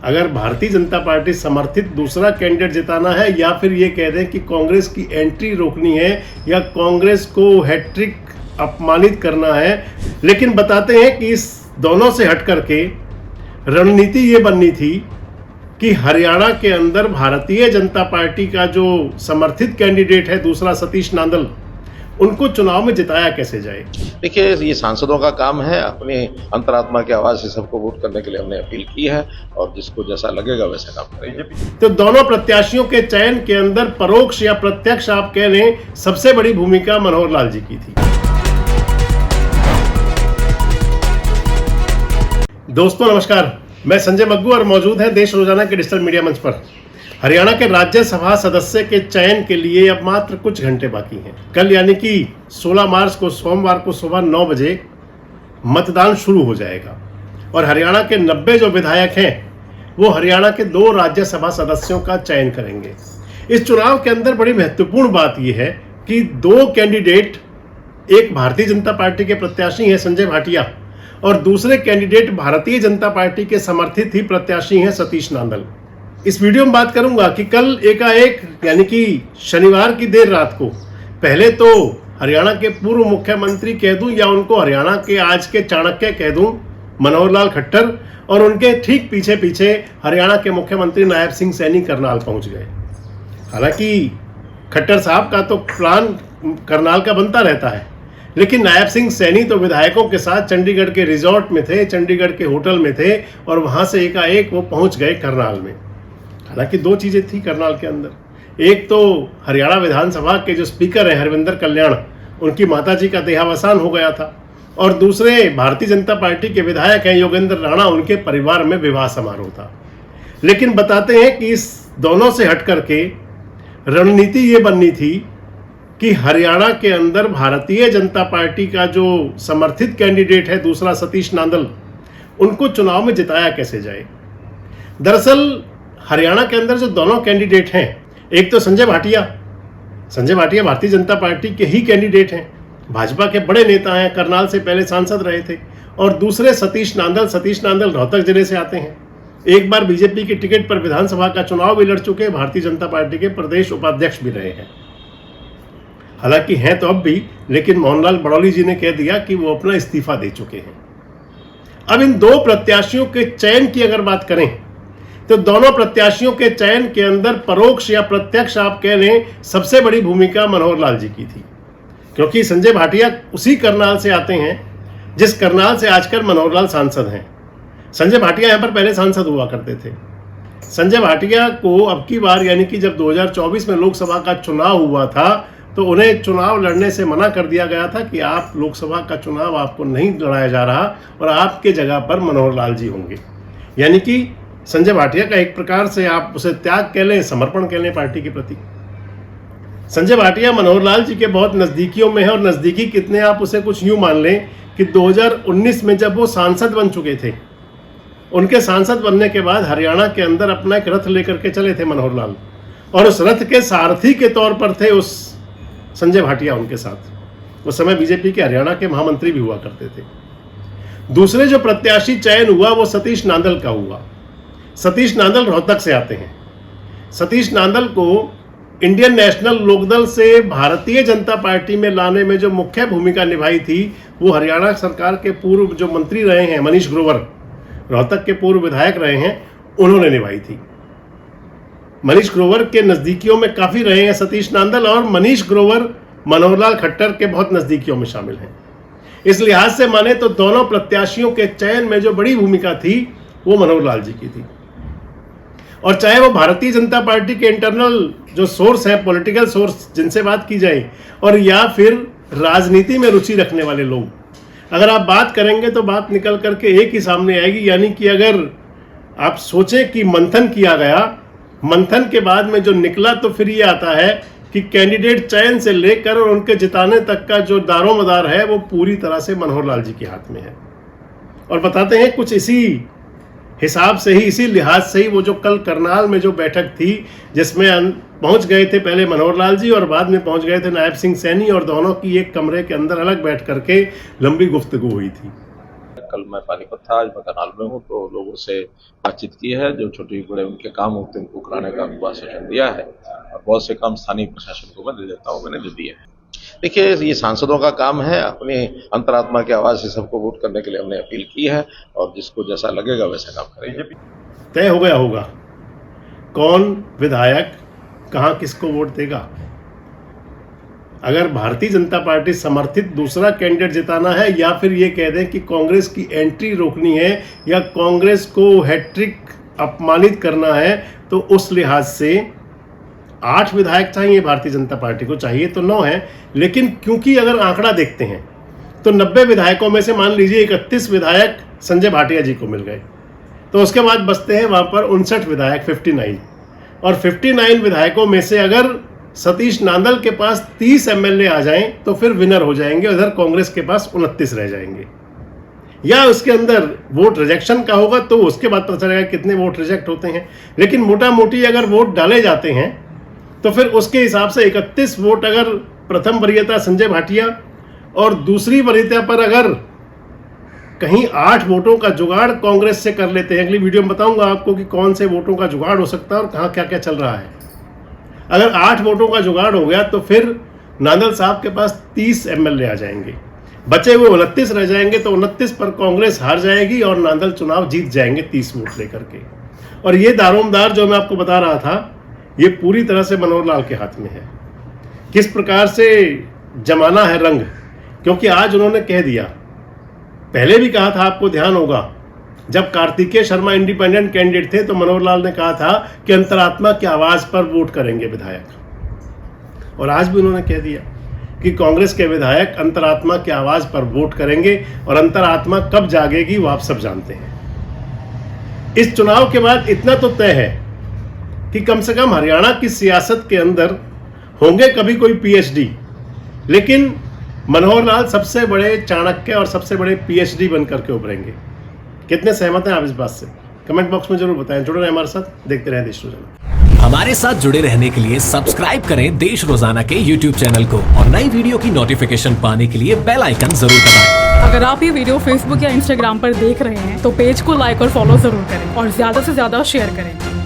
अगर भारतीय जनता पार्टी समर्थित दूसरा कैंडिडेट जिताना है या फिर ये कह दें कि कांग्रेस की एंट्री रोकनी है या कांग्रेस को हैट्रिक अपमानित करना है, लेकिन बताते हैं कि इस दोनों से हट करके रणनीति ये बननी थी कि हरियाणा के अंदर भारतीय जनता पार्टी का जो समर्थित कैंडिडेट है दूसरा सतीश नांदल, उनको चुनाव में जिताया कैसे जाए। देखिए, ये सांसदों का काम है, अपनी अंतरात्मा की आवाज से सबको वोट करने के लिए हमने अपील की है और जिसको जैसा लगेगा वैसा काम करेंगे। तो दोनों प्रत्याशियों के चयन के अंदर परोक्ष या प्रत्यक्ष आप कह लें सबसे बड़ी भूमिका मनोहर लाल जी की थी। दोस्तों नमस्कार, मैं संजय मग्गू और मौजूद है देश रोजाना के डिजिटल मीडिया मंच पर। हरियाणा के राज्यसभा सदस्य के चयन के लिए अब मात्र कुछ घंटे बाकी हैं। कल यानी कि 16 मार्च को सोमवार को सुबह 9 बजे मतदान शुरू हो जाएगा और हरियाणा के 90 जो विधायक हैं वो हरियाणा के 2 राज्यसभा सदस्यों का चयन करेंगे। इस चुनाव के अंदर बड़ी महत्वपूर्ण बात यह है कि 2 कैंडिडेट, एक भारतीय जनता पार्टी के प्रत्याशी हैं संजय भाटिया और दूसरे कैंडिडेट भारतीय जनता पार्टी के समर्थित ही प्रत्याशी हैं सतीश नांदल। इस वीडियो में बात करूंगा कि कल एकाएक यानी कि शनिवार की देर रात को पहले तो हरियाणा के पूर्व मुख्यमंत्री कह दूं या उनको हरियाणा के आज के चाणक्य कह दूं मनोहर लाल खट्टर और उनके ठीक पीछे पीछे हरियाणा के मुख्यमंत्री नायब सिंह सैनी करनाल पहुंच गए। हालांकि खट्टर साहब का तो प्लान करनाल का बनता रहता है, लेकिन नायब सिंह सैनी तो विधायकों के साथ चंडीगढ़ के रिजॉर्ट में थे, चंडीगढ़ के होटल में थे और वहां से एकाएक वो पहुंच गए करनाल में। हालांकि 2 चीजें थी करनाल के अंदर। एक तो हरियाणा विधानसभा के जो स्पीकर हैं हरविंदर कल्याण, उनकी माताजी का देहावसान हो गया था और दूसरे भारतीय जनता पार्टी के विधायक हैं योगेंद्र राणा, उनके परिवार में विवाह समारोह था। लेकिन बताते हैं कि इस दोनों से हट करके रणनीति ये बननी थी कि हरियाणा के अंदर भारतीय जनता पार्टी का जो समर्थित कैंडिडेट है दूसरा सतीश नांदल, उनको चुनाव में जिताया कैसे जाए। दरअसल हरियाणा के अंदर जो दोनों कैंडिडेट हैं, एक तो संजय भाटिया भारतीय जनता पार्टी के ही कैंडिडेट हैं, भाजपा के बड़े नेता हैं, करनाल से पहले सांसद रहे थे, और दूसरे सतीश नांदल रोहतक जिले से आते हैं। एक बार बीजेपी की टिकट पर विधानसभा का चुनाव भी लड़ चुके, भारतीय जनता पार्टी के प्रदेश उपाध्यक्ष भी रहे हैं। हालांकि हैं तो अब भी, लेकिन मोहनलाल बड़ौली जी ने कह दिया कि वो अपना इस्तीफा दे चुके हैं। अब इन 2 प्रत्याशियों के चयन की अगर बात करें तो दोनों प्रत्याशियों के चयन के अंदर परोक्ष या प्रत्यक्ष आप कह लें सबसे बड़ी भूमिका मनोहर लाल जी की थी, क्योंकि संजय भाटिया उसी करनाल से आते हैं जिस करनाल से आजकल मनोहर लाल सांसद हैं। संजय भाटिया यहां पर पहले सांसद हुआ करते थे। संजय भाटिया को अब की बार यानी कि जब 2024 में लोकसभा का चुनाव हुआ था तो उन्हें चुनाव लड़ने से मना कर दिया गया था कि आप लोकसभा का चुनाव आपको नहीं लड़ाया जा रहा और आपके जगह पर मनोहर लाल जी होंगे। यानी कि संजय भाटिया का एक प्रकार से आप उसे त्याग कह लें, समर्पण कह लें पार्टी के प्रति। संजय भाटिया मनोहर लाल जी के बहुत नजदीकियों में है और नजदीकी कितने, आप उसे कुछ यूं मान लें कि 2019 में जब वो सांसद बन चुके थे, उनके सांसद बनने के बाद हरियाणा के अंदर अपना एक रथ लेकर के चले थे मनोहर लाल और उस रथ के सारथी के तौर पर थे उस संजय भाटिया उनके साथ। उस समय बीजेपी के हरियाणा के महामंत्री भी हुआ करते थे। दूसरे जो प्रत्याशी चयन हुआ वो सतीश नांदल का हुआ। सतीश नांदल रोहतक से आते हैं। सतीश नांदल को इंडियन नेशनल लोकदल से भारतीय जनता पार्टी में लाने में जो मुख्य भूमिका निभाई थी वो हरियाणा सरकार के पूर्व जो मंत्री रहे हैं मनीष ग्रोवर, रोहतक के पूर्व विधायक रहे हैं, उन्होंने निभाई थी। मनीष ग्रोवर के नजदीकियों में काफी रहे हैं सतीश नांदल और मनीष ग्रोवर मनोहर लाल खट्टर के बहुत नजदीकियों में शामिल हैं। इस लिहाज से माने तो दोनों प्रत्याशियों के चयन में जो बड़ी भूमिका थी वो मनोहर लाल जी की थी। और चाहे वो भारतीय जनता पार्टी के इंटरनल जो सोर्स है, पॉलिटिकल सोर्स जिनसे बात की जाए, और या फिर राजनीति में रुचि रखने वाले लोग, अगर आप बात करेंगे तो बात निकल करके एक ही सामने आएगी। यानी कि अगर आप सोचें कि मंथन किया गया, मंथन के बाद में जो निकला तो फिर ये आता है कि कैंडिडेट चयन से लेकर और उनके जिताने तक का जो दारोमदार है वो पूरी तरह से मनोहर लाल जी के हाथ में है। और बताते हैं कुछ इसी हिसाब से ही, इसी लिहाज से ही वो जो कल करनाल में जो बैठक थी जिसमें पहुंच गए थे पहले मनोहर लाल जी और बाद में पहुंच गए थे नायब सिंह सैनी और दोनों की एक कमरे के अंदर अलग बैठ करके लंबी गुफ्तगू हुई थी। कल मैं पानीपत था, आज मैं करनाल में हूँ, तो लोगों से बातचीत की है। जो छोटे बड़े उनके काम होते हैं उनको कराने का उनको आश्वासन दिया है और बहुत से काम स्थानीय प्रशासन को मैं दे देता हूँ, मैंने दे दिए हैं। देखिए, ये सांसदों का काम है, अपनी अंतरात्मा की आवाज से सबको वोट करने के लिए हमने अपील की है और जिसको जैसा लगेगा वैसा काम करेंगे। तय हो गया होगा कौन विधायक कहां किसको वोट देगा। अगर भारतीय जनता पार्टी समर्थित दूसरा कैंडिडेट जिताना है या फिर ये कह दें कि कांग्रेस की एंट्री रोकनी है या कांग्रेस को हैट्रिक अपमानित करना है, तो उस लिहाज से 8 विधायक चाहिए, भारतीय जनता पार्टी को चाहिए तो 9 है। लेकिन क्योंकि अगर आंकड़ा देखते हैं तो 90 विधायकों में से मान लीजिए 31 विधायक संजय भाटिया जी को मिल गए, तो उसके बाद बचते हैं वहां पर 59 विधायक, 59। और 59 विधायकों में से अगर सतीश नांदल के पास 30 एमएलए आ जाएं तो फिर विनर हो जाएंगे। उधर कांग्रेस के पास 29 रह जाएंगे। या उसके अंदर वोट रिजेक्शन का होगा तो उसके बाद पता चलेगा कितने वोट रिजेक्ट होते हैं। लेकिन मोटा मोटी अगर वोट डाले जाते हैं तो फिर उसके हिसाब से 31 वोट अगर प्रथम वरीयता संजय भाटिया और दूसरी वरीयता पर अगर कहीं 8 वोटों का जुगाड़ कांग्रेस से कर लेते हैं, अगली वीडियो में बताऊंगा आपको कि कौन से वोटों का जुगाड़ हो सकता है और कहां क्या क्या चल रहा है। अगर 8 वोटों का जुगाड़ हो गया तो फिर नांदल साहब के पास 30 एमएलए आ जाएंगे, बचे हुए 29 रह जाएंगे, तो 29 पर कांग्रेस हार जाएगी और नांदल चुनाव जीत जाएंगे 30 वोट लेकर के। और ये दारोमदार जो मैं आपको बता रहा था, ये पूरी तरह से मनोहर लाल के हाथ में है। किस प्रकार से जमाना है रंग, क्योंकि आज उन्होंने कह दिया, पहले भी कहा था, आपको ध्यान होगा, जब कार्तिकेय शर्मा इंडिपेंडेंट कैंडिडेट थे तो मनोहर लाल ने कहा था कि अंतरात्मा की आवाज पर वोट करेंगे विधायक। और आज भी उन्होंने कह दिया कि कांग्रेस के विधायक अंतरात्मा की आवाज पर वोट करेंगे और अंतरात्मा कब जागेगी वो आप सब जानते हैं। इस चुनाव के बाद इतना तो तय है कि कम से कम हरियाणा की सियासत के अंदर होंगे कभी कोई पीएचडी, लेकिन मनोहर लाल सबसे बड़े चाणक्य और सबसे बड़े पीएचडी बनकर के उभरेंगे। कितने सहमत हैं आप इस बात से? कमेंट बॉक्स में जरूर बताएं। जुड़े रहें हमारे साथ, देखते रहें देश रोजाना। हमारे साथ जुड़े रहने के लिए सब्सक्राइब करें देश रोजाना के YouTube चैनल को और नई वीडियो की नोटिफिकेशन पाने के लिए बेल आइकन जरूर दबाएं। अगर आप ये वीडियो Facebook या Instagram पर देख रहे हैं तो पेज को लाइक और फॉलो जरूर करें और ज्यादा से ज्यादा शेयर करें।